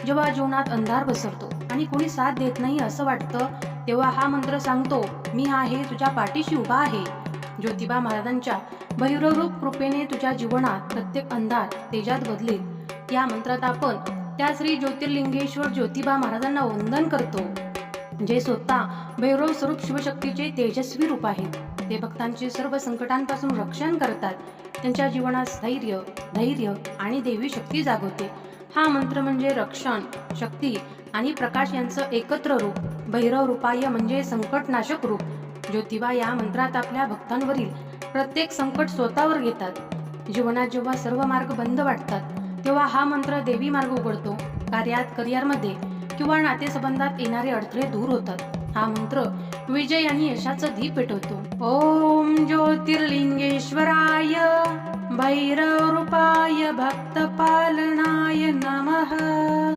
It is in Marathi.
जेव्हा जीवनात अंधार पसरतो आणि कोणी साथ देत नाही असं वाटतं, तेव्हा हा मंत्र सांगतो, मी आहे तुझ्या पाठीशी उभा आहे. ज्योतिबा महाराजांच्या भैरवरूप कृपेने तुझ्या जीवनात प्रत्येक अंधार तेजात बदलेल. या मंत्रात आपण त्या श्री ज्योतिर्लिंगेश्वर ज्योतिबा महाराजांना वंदन करतो, जे स्वतः भैरव स्वरूप शिवशक्तीचे तेजस्वी रूप आहेत. ते भक्तांचे सर्व संकटांपासून रक्षण करतात. त्यांच्या जीवनात स्थैर्य, धैर्य आणि देवी शक्ती जागवते. हा मंत्र म्हणजे रक्षण, शक्ती आणि प्रकाश यांचं एकत्र रूप. भैरव रूपाय म्हणजे संकटनाशक रूप. ज्योतिबा या मंत्रात आपल्या भक्तांवरील प्रत्येक संकट स्वतःवर घेतात. जीवनात जेव्हा सर्व मार्ग बंद वाटतात, तेव्हा हा मंत्र देवी मार्ग उघडतो. कार्यात, करिअरमध्ये किंवा नातेसंबंधात येणारे अडथळे दूर होतात. हा मंत्र विजय आणि यशाचं दीप पेटवतो. ओम ज्योतिर्लिंगेश्वराय भैरव रूपाय भक्तपालनाय नमः.